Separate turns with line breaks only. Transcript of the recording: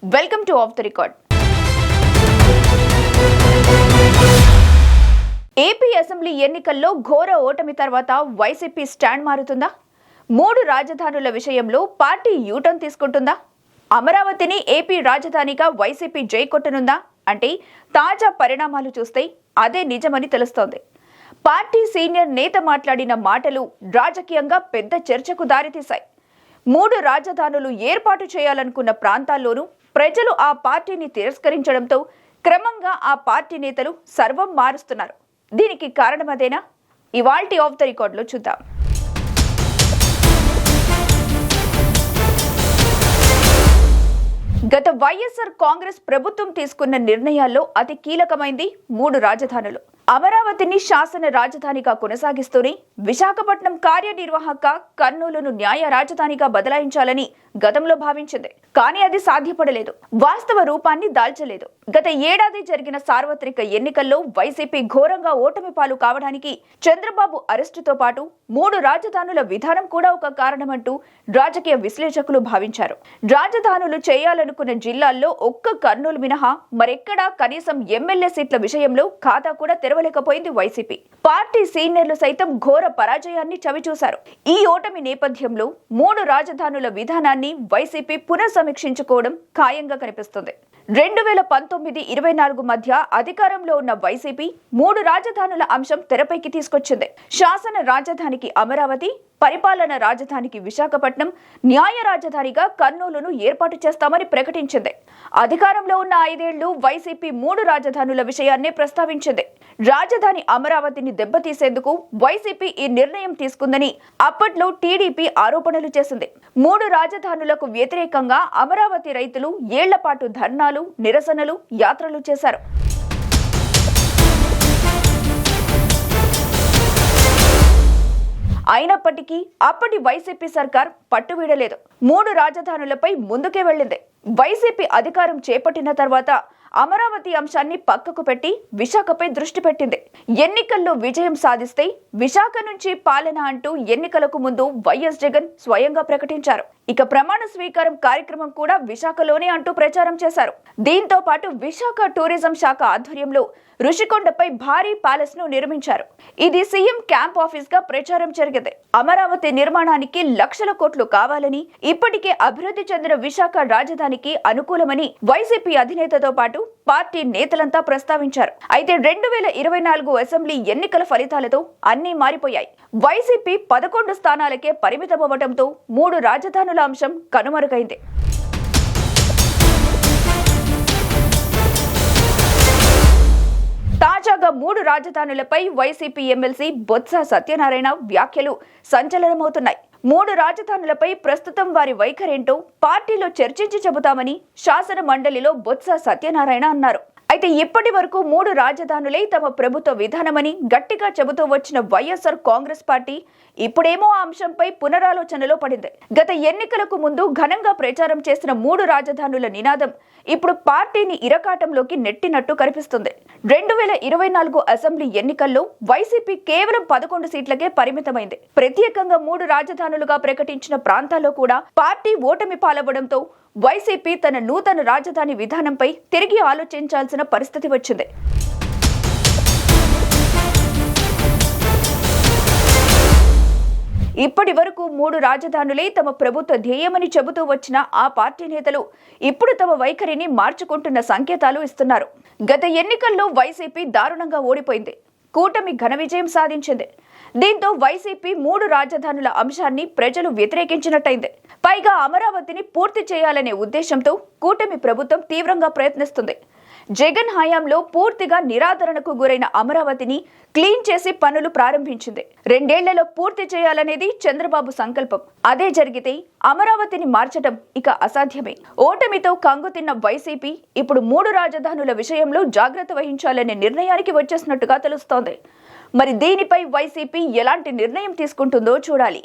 Welcome to of the record. AP assembly ఎన్నికల్లో ఘోర ఓటమి తర్వాత వైసీపీ స్టాండ్ మారుతుందా? 3 రాజధానుల విషయంలో పార్టీ యూటర్న్ తీసుకుంటుందా? అమరావతిని ఏపీ రాజధానిగా వైసీపీ జై కొట్టనుందా అంటే తాజా పరిణామాలు చూస్తే అదే నిజమని తెలుస్తోంది. పార్టీ సీనియర్ నేత మాట్లాడిన మాటలు రాజకీయంగా పెద్ద చర్చకు దారితీశాయి. 3 రాజధానులు ఏర్పాటు చేయాలనుకున్న ప్రాంతాల్లోనూ ప్రజలు ఆ పార్టీని తిరస్కరించడంతో క్రమంగా ఆ పార్టీ నేతలు సర్వం మారుస్తున్నారు. దీనికి కారణమదేనా? ఇవాల్టి ఆఫ్ ద రికార్డులో చూద్దాం. గత వైఎస్ఆర్ కాంగ్రెస్ ప్రభుత్వం తీసుకున్న నిర్ణయాల్లో అతి కీలకమైంది 3 రాజధానులు. అమరావతిని శాసన రాజధానిగా కొనసాగిస్తూనే విశాఖపట్నం కార్యనిర్వాహక, కర్నూలును న్యాయ రాజధానిగా బదలాయించాలని గతంలో భావించింది. కానీ అది సాధ్యపడలేదు, వాస్తవ రూపాన్ని దాల్చలేదు. గత ఏడాది జరిగిన సార్వత్రిక ఎన్నికల్లో వైసీపీ ఘోరంగా ఓటమి పాలు కావడానికి చంద్రబాబు అరెస్టుతో పాటు 3 రాజధానుల విధానం కూడా ఒక కారణమంటూ రాజకీయ విశ్లేషకులు భావించారు. రాజధానులు చేయాలనుకున్న జిల్లాల్లో ఒక్క కర్నూలు మినహా మరెక్కడా కనీసం ఎమ్మెల్యే సీట్ల విషయంలో ఖాతా కూడా తెరవలేకపోయింది వైసీపీ. పార్టీ సీనియర్లు సైతం ఘోర పరాజయాన్ని చవిచూశారు. ఈ ఓటమి నేపథ్యంలో 3 రాజధానుల విధానాన్ని వైసీపీ పునఃసమీక్షించుకోవడం ఖాయంగా కనిపిస్తుంది. 2019-24 మధ్య అధికారంలో ఉన్న వైసీపీ 3 రాజధానుల అంశం తెరపైకి తీసుకొచ్చింది. శాసన రాజధానికి అమరావతి, పరిపాలన రాజధానికి విశాఖపట్నం, న్యాయ రాజధానిగా కర్నూలును ఏర్పాటు చేస్తామని ప్రకటించింది. అధికారంలో ఉన్న 5 ఏళ్లు వైసీపీ 3 రాజధానుల విషయాన్నే ప్రస్తావించింది. రాజధాని అమరావతిని దెబ్బతీసేందుకు వైసీపీ ఈ నిర్ణయం తీసుకుందని అప్పట్లో టీడీపీ ఆరోపణలు చేసింది. 3 రాజధానులకు వ్యతిరేకంగా అమరావతి రైతులు ఏళ్లపాటు ధర్నాలు, నిరసనలు, యాత్రలు చేశారు. అయినప్పటికీ అప్పటి వైసీపీ సర్కార్ పట్టువీడలేదు. 3 రాజధానులపై ముందుకే వెళ్లింది. వైసీపీ అధికారం చేపట్టిన తర్వాత అమరావతి అంశాన్ని పక్కకు పెట్టి విశాఖపై దృష్టి పెట్టింది. ఎన్నికల్లో విజయం సాధిస్తే విశాఖ నుంచి పాలన అంటూ ఎన్నికలకు ముందు వైఎస్ జగన్ స్వయంగా ప్రకటించారు. ఇక ప్రమాణ స్వీకారం కార్యక్రమం కూడా విశాఖలోనే అంటూ ప్రచారం చేశారు. దీంతో పాటు విశాఖ టూరిజం శాఖ ఆధ్వర్యంలో రుషికొండపై భారీ ప్యాలెస్ ను నిర్మించారు. ఇది సీఎం క్యాంప్ ఆఫీస్ గా ప్రచారం జరిగింది. అమరావతి నిర్మాణానికి లక్షల కోట్లు కావాలని, ఇప్పటికే అభివృద్ధి చెందిన విశాఖ రాజధానికి అనుకూలమని వైసీపీ అధినేతతో పాటు పార్టీ నేతలంతా ప్రస్తావించారు. అయితే 2024 అసెంబ్లీ ఎన్నికల ఫలితాలతో అన్నీ మారిపోయాయి. వైసీపీ 11 స్థానాలకే పరిమితమవడంతో 3 రాజధానుల అంశం కనుమరుగైంది. తాజాగా 3 రాజధానులపై వైసీపీ ఎమ్మెల్సీ బొత్స సత్యనారాయణ వ్యాఖ్యలు సంచలనమవుతున్నాయి. 3 రాజధానులపై ప్రస్తుతం వారి వైఖరేంటో పార్టీలో చర్చించి చెబుతామని శాసన మండలిలో బొత్స సత్యనారాయణ అన్నారు. అయితే ఇప్పటి వరకు 3 రాజధానులే తమ ప్రభుత్వ విధానమని గట్టిగా చెబుతూ వచ్చిన వైఎస్ఆర్ కాంగ్రెస్ పార్టీ ఇప్పుడేమో ఆ అంశంపై పునరాలోచనలో పడింది. గత ఎన్నికలకు ముందు ఘనంగా ప్రచారం చేసిన 3 రాజధానుల నినాదం ఇప్పుడు పార్టీని ఇరకాటంలోకి నెట్టినట్టు కనిపిస్తుంది. 2024 అసెంబ్లీ ఎన్నికల్లో వైసీపీ కేవలం 11 సీట్లకే పరిమితమైంది. ప్రత్యేకంగా 3 రాజధానులుగా ప్రకటించిన ప్రాంతాల్లో కూడా పార్టీ ఓటమి పాలవడంతో వైసీపీ తన నూతన రాజధాని విధానంపై తిరిగి ఆలోచించాల్సిన పరిస్థితి వచ్చింది. ఇప్పటి వరకు 3 రాజధానులే తమ ప్రభుత్వ ధ్యేయమని చెబుతూ వచ్చిన ఆ పార్టీ నేతలు ఇప్పుడు తమ వైఖరిని మార్చుకుంటున్న సంకేతాలు ఇస్తున్నారు. గత ఎన్నికల్లో వైసీపీ దారుణంగా ఓడిపోయింది. కూటమి ఘన విజయం సాధించింది. దీంతో వైసీపీ 3 రాజధానుల అంశాన్ని ప్రజలు వ్యతిరేకించినట్టయింది. పైగా అమరావతిని పూర్తి చేయాలనే ఉద్దేశంతో కూటమి ప్రభుత్వం తీవ్రంగా ప్రయత్నిస్తుంది. జగన్ హయాంలో పూర్తిగా నిరాదరణకు గురైన అమరావతిని క్లీన్ చేసి పనులు ప్రారంభించింది. 2 ఏళ్లలో పూర్తి చేయాలనేది చంద్రబాబు సంకల్పం. అదే జరిగితే అమరావతిని మార్చడం ఇక అసాధ్యమే. ఓటమితో కంగుతిన్న వైసీపీ ఇప్పుడు 3 రాజధానుల విషయంలో జాగ్రత్త వహించాలనే నిర్ణయానికి వచ్చేసినట్టుగా తెలుస్తోంది. మరి దీనిపై వైసీపీ ఎలాంటి నిర్ణయం తీసుకుంటుందో చూడాలి.